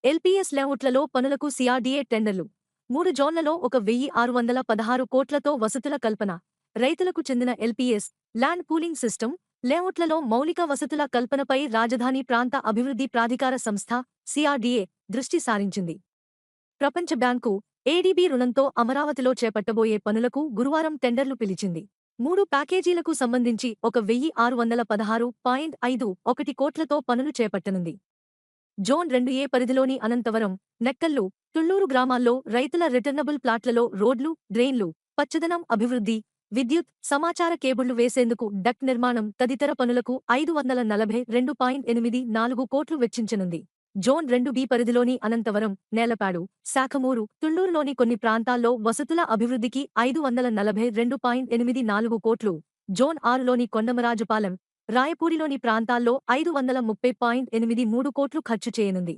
LPS లేఅవుట్లలో పనులకు CRDA టెండర్లు 3 జోన్లలో 1,616 కోట్లతో వసతుల కల్పన. రైతులకు చెందిన ఎల్పీఎస్ ల్యాండ్ పూలింగ్ సిస్టమ్ లేఅవుట్లలో మౌలిక వసతుల కల్పనపై రాజధాని ప్రాంత అభివృద్ధి ప్రాధికార సంస్థ సీఆర్డీఏ దృష్టి సారించింది. ప్రపంచ బ్యాంకు ఏడీబీ రుణంతో అమరావతిలో చేపట్టబోయే పనులకు గురువారం టెండర్లు పిలిచింది. 3 ప్యాకేజీలకు సంబంధించి 1,616.51 కోట్లతో పనులు చేపట్టనుంది. జోన్ 2ఏ పరిధిలోని అనంతవరం, నెక్కల్లు, తుళ్లూరు గ్రామాల్లో రైతుల రిటర్నబుల్ ప్లాట్లలో రోడ్లు, డ్రైన్లు, పచ్చదనం అభివృద్ధి, విద్యుత్, సమాచార కేబుళ్లు వేసేందుకు డక్ట్ నిర్మాణం తదితర పనులకు 542.84 కోట్లు వెచ్చించనుంది. జోన్ 2బి పరిధిలోని అనంతవరం, నేలపాడు, శాఖమూరు, తుళ్లూరులోని కొన్ని ప్రాంతాల్లో వసతుల అభివృద్ధికి 542.84 కోట్లు, జోన్ 6లోని కొండమరాజుపాలెం, రాయపూడిలోని ప్రాంతాల్లో 530.83 కోట్లు ఖర్చు చేయనుంది.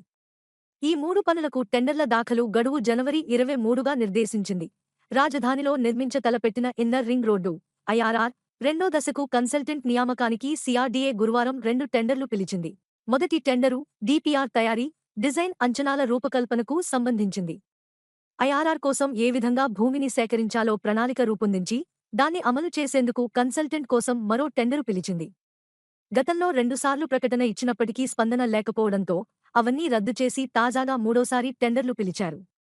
ఈ 3 పనులకు టెండర్ల దాఖలు గడువు జనవరి 23గా నిర్దేశించింది. రాజధానిలో నిర్మించ తలపెట్టిన ఇన్నర్ రింగ్ రోడ్డు ఐఆర్ఆర్ రెండో దశకు కన్సల్టెంట్ నియామకానికి సీఆర్డీఏ గురువారం 2 టెండర్లు పిలిచింది. మొదటి టెండరు డీపీఆర్ తయారీ, డిజైన్ అంచనాల రూపకల్పనకు సంబంధించింది. ఐఆర్ఆర్ కోసం ఏ విధంగా భూమిని సేకరించాలో ప్రణాళిక రూపొందించి దాన్ని అమలు చేసేందుకు కన్సల్టెంట్ కోసం మరో టెండరు పిలిచింది. గతంలో 2 సార్లు ప్రకటన ఇచ్చినప్పటికీ స్పందన లేకపోవడంతో అవన్నీ రద్దు చేసి తాజాగా మూడోసారి టెండర్లు పిలిచారు.